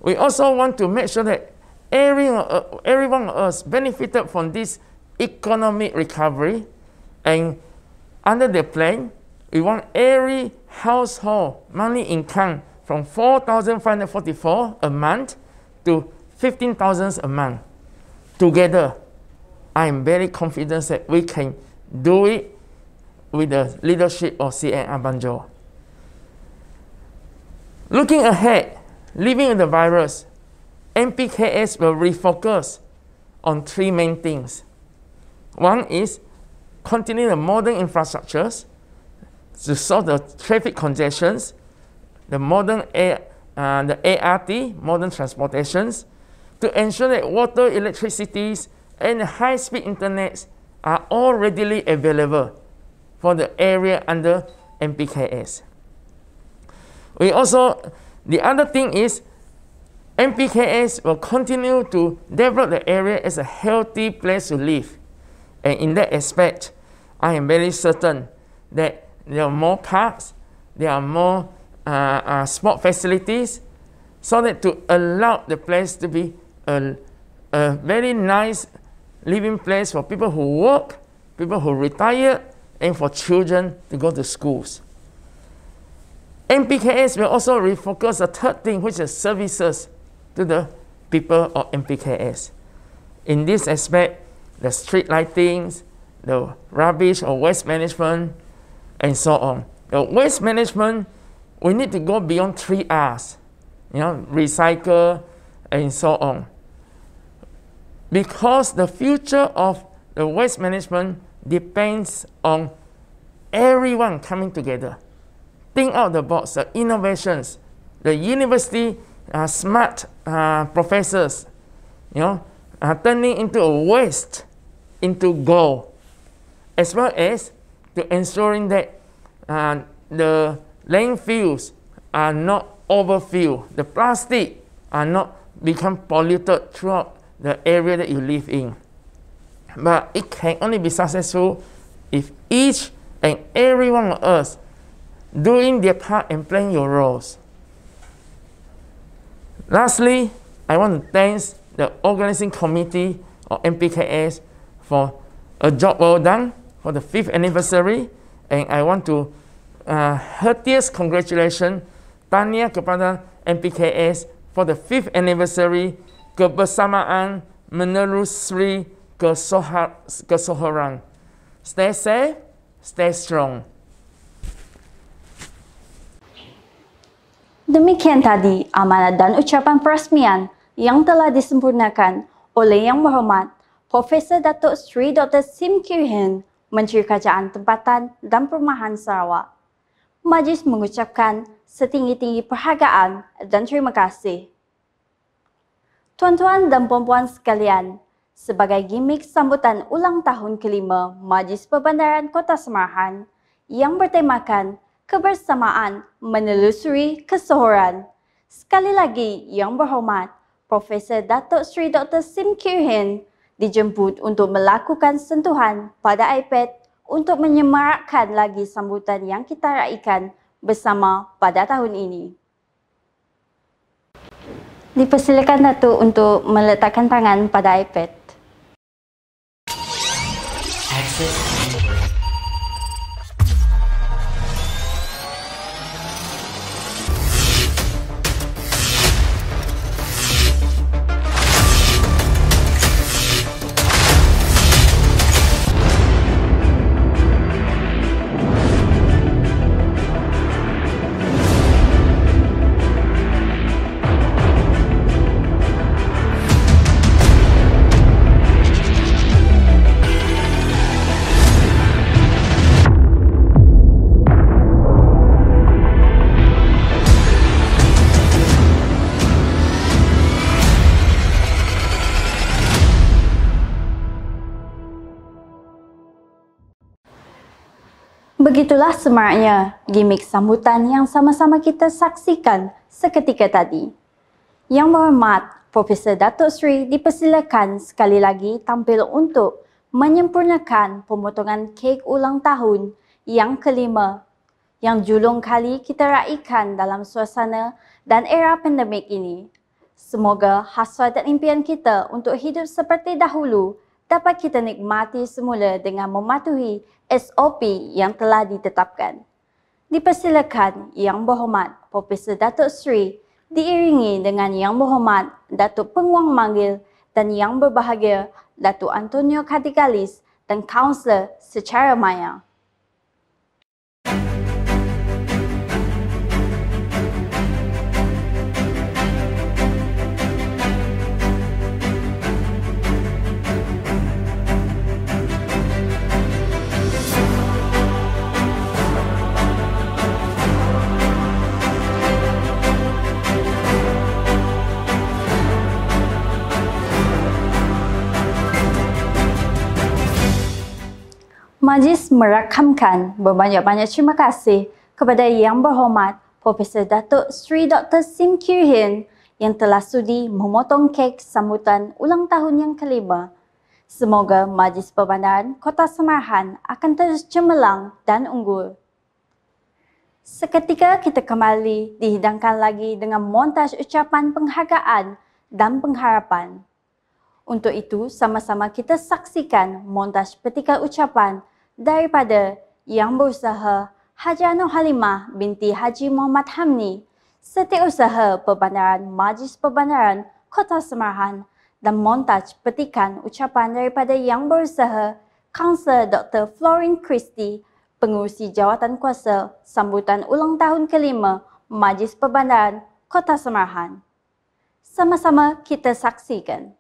We also want to make sure that every one of us benefited from this economic recovery, and under the plan, we want every household monthly income from 4,544 a month to 15,000 a month. Together, I am very confident that we can do it with the leadership of CN Abanjo. Looking ahead, living with the virus, MPKS will refocus on three main things. One is continue the modern infrastructures to solve the traffic congestions, the modern the ART, modern transportations, to ensure that water, electricity, and high-speed internet are all readily available for the area under MPKS. We also, the other thing is, MPKS will continue to develop the area as a healthy place to live. And in that aspect, I am very certain that there are more parks, there are more sport facilities, so that to allow the place to be a very nice living place for people who work, people who retire, and for children to go to schools. MPKS will also refocus the third thing, which is services to the people of MPKS. In this aspect, the street lightings, the rubbish or waste management, and so on. The waste management, we need to go beyond 3 R's, recycle, and so on. Because the future of the waste management depends on everyone coming together. Think out the box, the innovations, the university smart professors, turning into a waste into gold, as well as to ensuring that the landfills are not overfilled, the plastic are not become polluted throughout the area that you live in. But it can only be successful if each and every one of us doing their part and playing your roles. Lastly, I want to thank the organizing committee of MPKS for a job well done for the 5th anniversary, and I want to heartiest congratulations tahniah kepada MPKS for the 5th anniversary kebersamaan menelusuri kesohoran. Stay safe, stay strong. Demikian tadi amanat dan ucapan peresmian yang telah disempurnakan oleh Yang Berhormat Profesor Datuk Seri Dr. Sim Kiew Hin, Menteri Kerajaan Tempatan dan Perumahan Sarawak. Majlis mengucapkan setinggi-tinggi perhargaan dan terima kasih. Tuan-tuan dan puan-puan sekalian, sebagai gimmick sambutan ulang tahun kelima Majlis Perbandaran Kota Semarahan yang bertemakan kebersamaan menelusuri kesohoran, sekali lagi Yang Berhormat Profesor Datuk Seri Dr. Sim Kiew Hin dijemput untuk melakukan sentuhan pada iPad untuk menyemarakkan lagi sambutan yang kita raikan bersama pada tahun ini. Dipersilakan Datuk untuk meletakkan tangan pada iPad. Begitulah semaraknya gimmick sambutan yang sama-sama kita saksikan seketika tadi. Yang Berhormat Profesor Datuk Seri dipersilakan sekali lagi tampil untuk menyempurnakan pemotongan kek ulang tahun yang kelima yang julung kali kita raikan dalam suasana dan era pandemik ini. Semoga hasrat dan impian kita untuk hidup seperti dahulu dapat kita nikmati semula dengan mematuhi SOP yang telah ditetapkan. Dipersilakan Yang Berhormat Profesor Datuk Seri diiringi dengan Yang Berhormat Datuk Penguang Manggil dan Yang Berbahagia Datuk Antonio Kartikalis dan kaunselor secara maya. Majlis merakamkan berbanyak-banyak terima kasih kepada Yang Berhormat Profesor Datuk Seri Dr. Sim Kiew Hin yang telah sudi memotong kek sambutan ulang tahun yang kelima. Semoga Majlis Perbandaran Kota Semarahan akan terus cemerlang dan unggul. Seketika kita kembali dihidangkan lagi dengan montaj ucapan penghargaan dan pengharapan. Untuk itu, sama-sama kita saksikan montaj petikan ucapan daripada Yang Berusaha Haji Nur Halimah binti Haji Muhammad Hamni, Setiausaha Perbandaran Majlis Perbandaran Kota Semarahan, dan montaj petikan ucapan daripada Yang Berusaha Kansel Dr. Florin Christie, Pengurusi Jawatan Kuasa sambutan ulang tahun ke-5 Majlis Perbandaran Kota Semarahan. Sama-sama kita saksikan.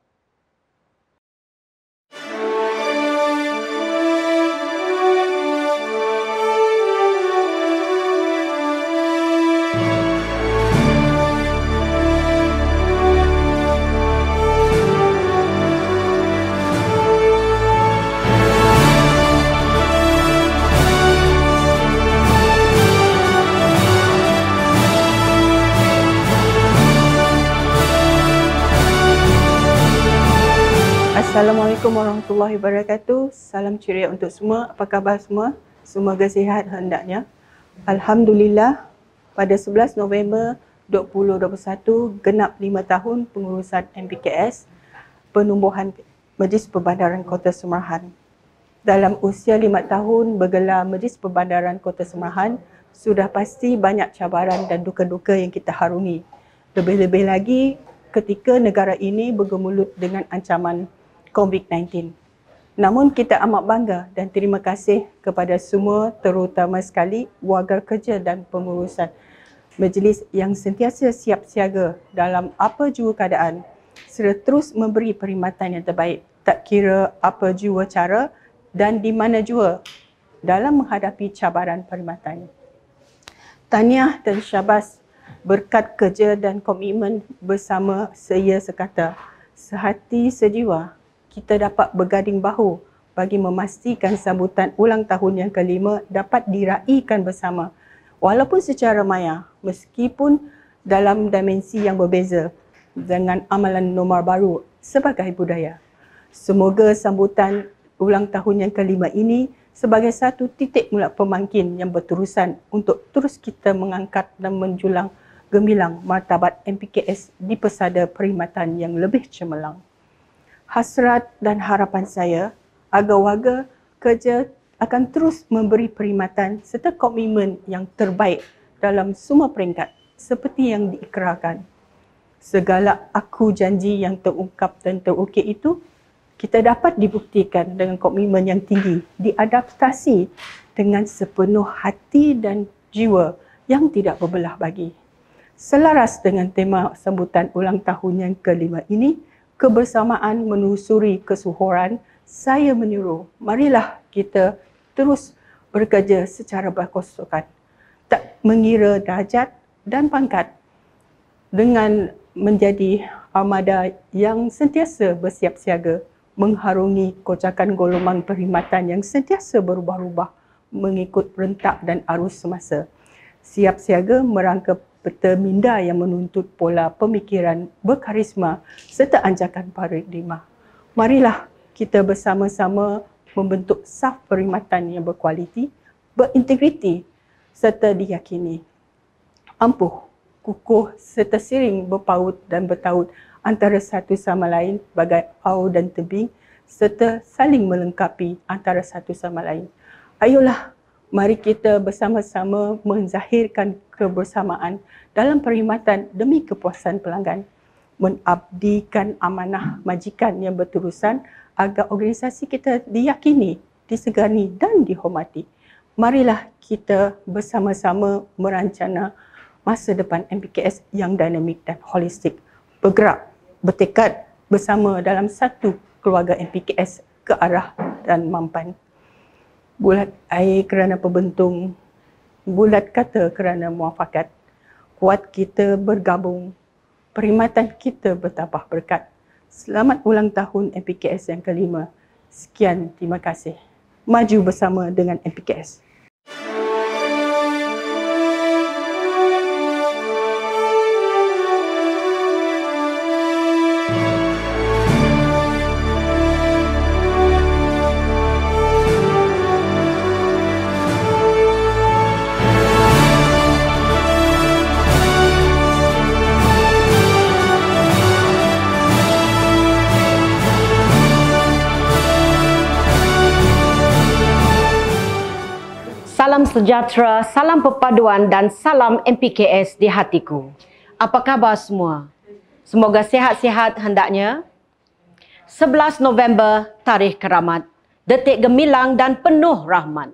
Assalamualaikum warahmatullahi wabarakatuh. Salam ceria untuk semua. Apa khabar semua? Semoga sihat hendaknya. Alhamdulillah, pada 11 November 2021 genap 5 tahun pengurusan MPKS, penumbuhan Majlis Perbandaran Kota Semarahan. Dalam usia 5 tahun bergelar Majlis Perbandaran Kota Semarahan, sudah pasti banyak cabaran dan duka-duka yang kita harungi. Lebih-lebih lagi ketika negara ini bergemulut dengan ancaman COVID-19. Namun kita amat bangga dan terima kasih kepada semua, terutama sekali warga kerja dan pengurusan majlis yang sentiasa siap siaga dalam apa jua keadaan serta terus memberi perkhidmatan yang terbaik, tak kira apa jua cara dan di mana jua dalam menghadapi cabaran perkhidmatan. Tahniah dan syabas berkat kerja dan komitmen bersama seia sekata, sehati sejiwa, kita dapat berganding bahu bagi memastikan sambutan ulang tahun yang ke-5 dapat diraikan bersama walaupun secara maya, meskipun dalam dimensi yang berbeza dengan amalan norma baru sebagai budaya. Semoga sambutan ulang tahun yang ke-5 ini sebagai satu titik mula pemangkin yang berterusan untuk terus kita mengangkat dan menjulang gemilang martabat MPKS di pesada perkhidmatan yang lebih cemerlang. Hasrat dan harapan saya agar warga kerja akan terus memberi perkhidmatan serta komitmen yang terbaik dalam semua peringkat seperti yang diikrarkan. Segala aku janji yang terungkap dan terukir itu kita dapat dibuktikan dengan komitmen yang tinggi, diadaptasi dengan sepenuh hati dan jiwa yang tidak berbelah bagi. Selaras dengan tema sambutan ulang tahun yang ke-5 ini, kebersamaan menelusuri kesuhuran, saya menyuruh, marilah kita terus bekerja secara berkosokan, tak mengira darjat dan pangkat, dengan menjadi armada yang sentiasa bersiap siaga, mengharungi kocakan golongan perkhidmatan yang sentiasa berubah-ubah mengikut rentak dan arus semasa. Siap siaga merangka peta minda yang menuntut pola pemikiran berkarisma serta anjakan paradigma. Marilah kita bersama-sama membentuk saf perkhidmatan yang berkualiti, berintegriti serta diyakini. Ampuh, kukuh serta sering berpaut dan bertaut antara satu sama lain bagai au dan tebing serta saling melengkapi antara satu sama lain. Ayolah, mari kita bersama-sama menzahirkan kebersamaan dalam perkhidmatan demi kepuasan pelanggan, mengabdikan amanah majikan yang berterusan agar organisasi kita diyakini, disegani dan dihormati. Marilah kita bersama-sama merancana masa depan MPKS yang dinamik dan holistik, bergerak, bertekad bersama dalam satu keluarga MPKS ke arah dan mampan. Bulat air kerana pembentung, bulat kata kerana muafakat. Kuat kita bergabung, perkhidmatan kita bertambah berkat. Selamat ulang tahun MPKS yang ke-5. Sekian, terima kasih. Maju bersama dengan MPKS. sejahtera, salam perpaduan dan salam MPKS di hatiku. Apa khabar semua? Semoga sihat-sihat hendaknya. 11 November, tarikh keramat. Detik gemilang dan penuh rahmat.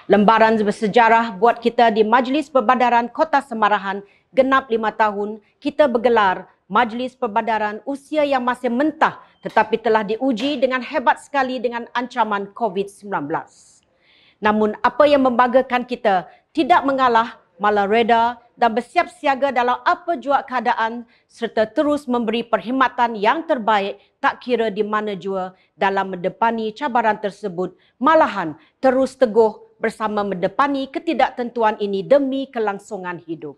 Lembaran bersejarah buat kita di Majlis Perbadaran Kota Semarahan genap 5 tahun, kita bergelar Majlis Perbadaran usia yang masih mentah tetapi telah diuji dengan hebat sekali dengan ancaman COVID-19. Namun apa yang membanggakan kita tidak mengalah, malah reda dan bersiap siaga dalam apa jua keadaan serta terus memberi perkhidmatan yang terbaik tak kira di mana jua dalam mendepani cabaran tersebut, malahan terus teguh bersama mendepani ketidaktentuan ini demi kelangsungan hidup.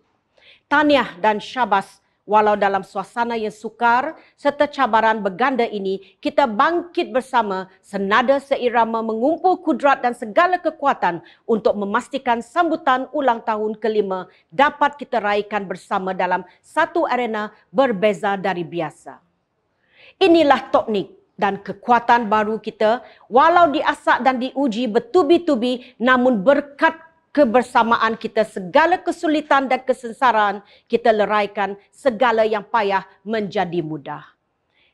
Tahniah dan syabas. Walau dalam suasana yang sukar serta cabaran berganda ini, kita bangkit bersama senada seirama mengumpul kudrat dan segala kekuatan untuk memastikan sambutan ulang tahun kelima dapat kita raikan bersama dalam satu arena berbeza dari biasa. Inilah teknik dan kekuatan baru kita, walau diasak dan diuji bertubi-tubi, namun berkat kebersamaan kita segala kesulitan dan kesengsaraan kita leraikan segala yang payah menjadi mudah.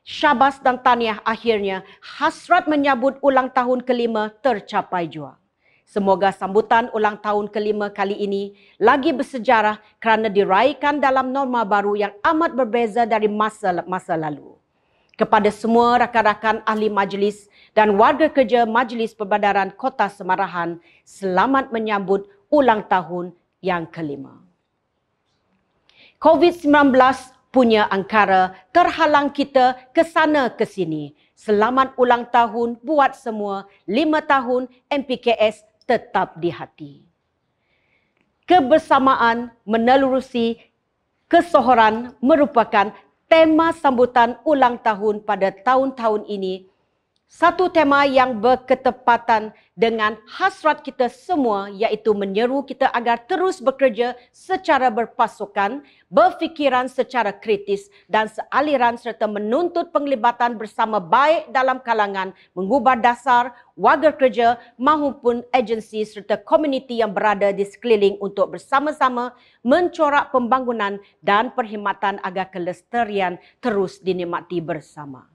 Syabas dan tahniah akhirnya hasrat menyambut ulang tahun kelima tercapai jua. Semoga sambutan ulang tahun kelima kali ini lagi bersejarah kerana diraikan dalam norma baru yang amat berbeza dari masa lalu. Kepada semua rakan-rakan ahli majlis dan warga kerja Majlis Perbadaran Kota Semarahan, selamat menyambut ulang tahun yang kelima. COVID-19 punya angkara terhalang kita ke sana ke sini. Selamat ulang tahun buat semua, 5 tahun MPKS tetap di hati. Kebersamaan menelurusi kesohoran merupakan tema sambutan ulang tahun pada tahun-tahun ini. Satu tema yang berketepatan dengan hasrat kita semua, iaitu menyeru kita agar terus bekerja secara berpasukan, berfikiran secara kritis dan sealiran serta menuntut penglibatan bersama baik dalam kalangan mengubah dasar, warga kerja maupun agensi serta komuniti yang berada di sekeliling untuk bersama-sama mencorak pembangunan dan perkhidmatan agar kelestarian terus dinikmati bersama.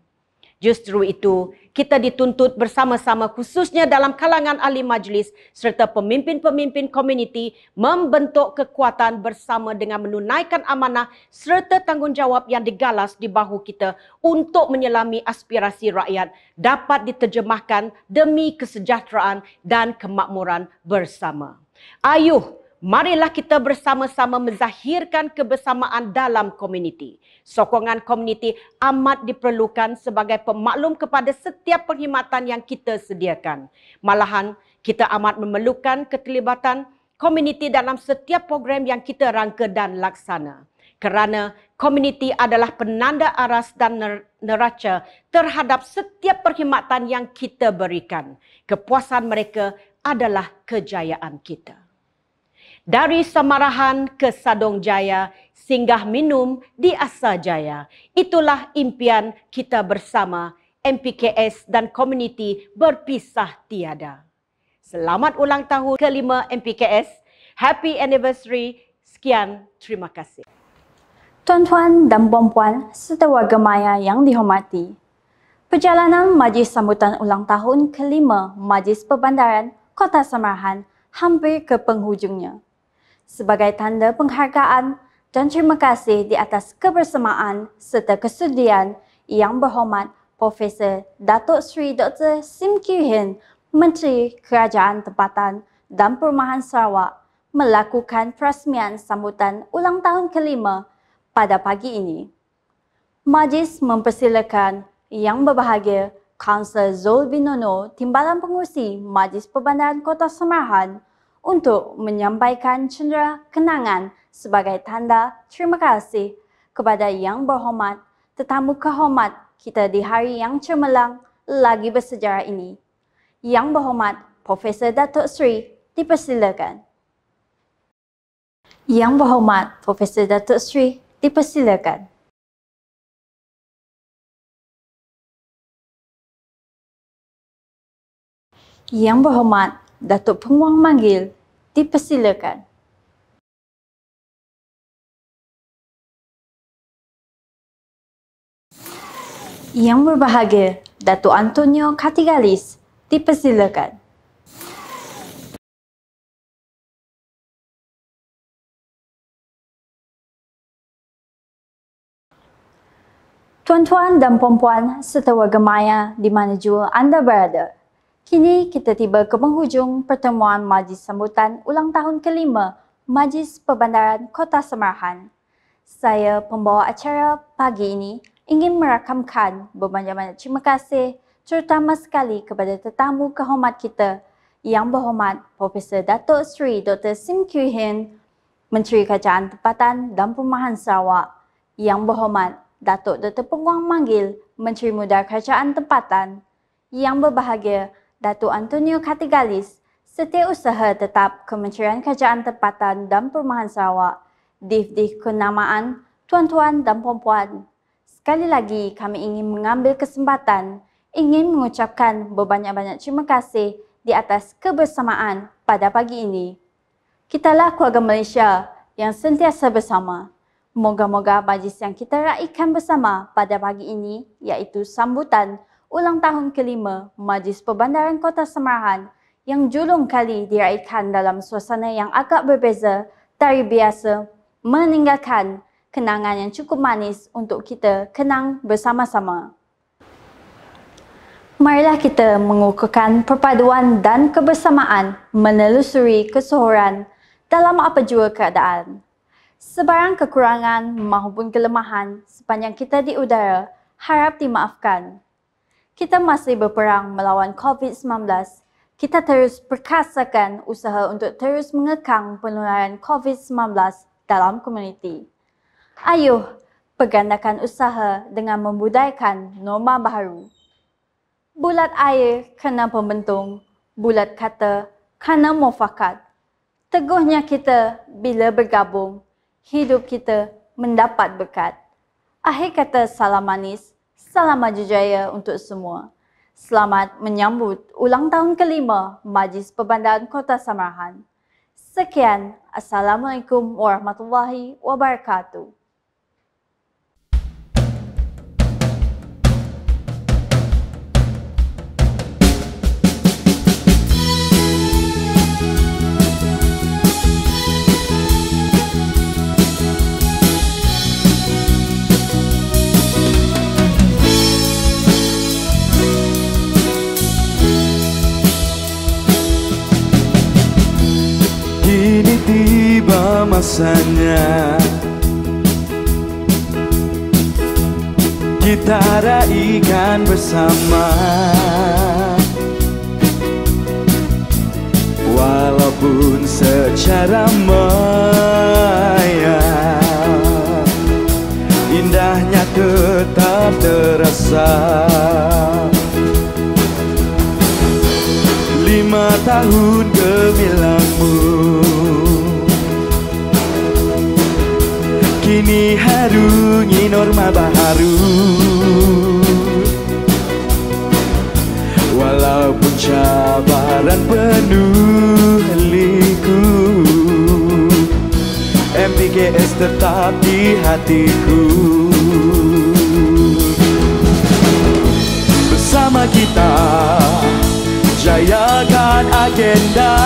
Justru itu, kita dituntut bersama-sama khususnya dalam kalangan ahli majlis serta pemimpin-pemimpin komuniti membentuk kekuatan bersama dengan menunaikan amanah serta tanggungjawab yang digalas di bahu kita untuk menyelami aspirasi rakyat dapat diterjemahkan demi kesejahteraan dan kemakmuran bersama. Ayuh, marilah kita bersama-sama menzahirkan kebersamaan dalam komuniti. Sokongan komuniti amat diperlukan sebagai pemaklum kepada setiap perkhidmatan yang kita sediakan. Malahan, kita amat memerlukan keterlibatan komuniti dalam setiap program yang kita rangka dan laksana. Kerana komuniti adalah penanda aras dan neraca terhadap setiap perkhidmatan yang kita berikan. Kepuasan mereka adalah kejayaan kita. Dari Semarahan ke Sadong Jaya, singgah minum di Asa Jaya. Itulah impian kita bersama, MPKS dan komuniti berpisah tiada. Selamat ulang tahun kelima MPKS. Happy anniversary. Sekian, terima kasih. Tuan-tuan dan puan-puan serta warga maya yang dihormati, perjalanan majlis sambutan ulang tahun kelima Majlis Perbandaran Kota Semarahan hampir ke penghujungnya. Sebagai tanda penghargaan dan terima kasih di atas kebersamaan serta kesudian Yang Berhormat Profesor Datuk Seri Dr. Sim Kee Hian, Menteri Kerajaan Tempatan dan Perumahan Sarawak, melakukan perasmian sambutan ulang tahun kelima pada pagi ini. Majlis mempersilakan Yang Berbahagia Kaunselor Zul Binono, Timbalan Pengurusi Majlis Perbandaran Kota Semarahan, untuk menyampaikan cendera kenangan sebagai tanda terima kasih kepada Yang Berhormat tetamu kehormat kita di hari yang cemerlang lagi bersejarah ini. Yang Berhormat Profesor Datuk Seri, dipersilakan. Yang Berhormat Profesor Datuk Seri, dipersilakan. Yang Berhormat Datuk Penguang Manggil, Dipersilakan. Yang berbahagia, Datuk Antonio Katigalis, dipersilakan. Tuan-tuan dan puan-puan serta warga maya di mana jua anda berada. Kini kita tiba ke penghujung pertemuan Majlis Sambutan Ulang Tahun ke-5 Majlis Perbandaran Kota Semarahan. Saya, pembawa acara pagi ini, ingin merakamkan berbanyak-banyak terima kasih terutama sekali kepada tetamu kehormat kita Yang Berhormat Profesor Datuk Seri Dr. Sim Kiew Hin, Menteri Kerajaan Tempatan dan Perumahan Sarawak, Yang Berhormat Datuk Dr. Penguang Manggil, Menteri Muda Kerajaan Tempatan, Yang Berbahagia Datuk Antonio Katigalis, Setiausaha Tetap Kementerian Kerajaan Tempatan dan Perumahan Sarawak, Div-Div Kenamaan, tuan-tuan dan puan-puan. Sekali lagi kami ingin mengambil kesempatan ingin mengucapkan berbanyak-banyak terima kasih di atas kebersamaan pada pagi ini. Kitalah keluarga Malaysia yang sentiasa bersama. Moga-moga majlis yang kita raikan bersama pada pagi ini iaitu sambutan ulang tahun ke-5 Majlis Perbandaran Kota Semarahan yang julung kali diraikan dalam suasana yang agak berbeza dari biasa, meninggalkan kenangan yang cukup manis untuk kita kenang bersama-sama. Marilah kita mengukuhkan perpaduan dan kebersamaan menelusuri kesohoran dalam apa jua keadaan. Sebarang kekurangan maupun kelemahan sepanjang kita di udara harap dimaafkan. Kita masih berperang melawan COVID-19. Kita terus perkasakan usaha untuk terus mengekang penularan COVID-19 dalam komuniti. Ayuh, pergandakan usaha dengan membudayakan norma baharu. Bulat air kena pembentung, bulat kata kena mufakat. Teguhnya kita bila bergabung, hidup kita mendapat berkat. Akhir kata salam manis, salam maju jaya untuk semua. Selamat menyambut ulang tahun ke-5 Majlis Perbandaran Kota Semarahan. Sekian, Assalamualaikum warahmatullahi wabarakatuh. Kini tiba masanya kita raikan bersama, walaupun secara maya indahnya tetap terasa. 5 tahun gemilangmu kini harungi norma baharu, walaupun cabaran penuh liku, MPKS tetap di hatiku. Bersama kita jayakan agenda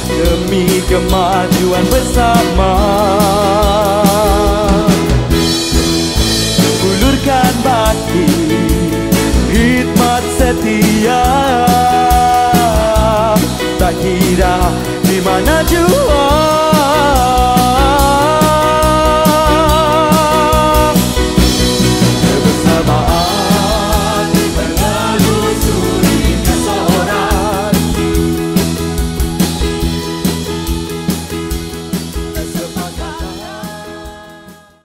demi kemajuan bersama.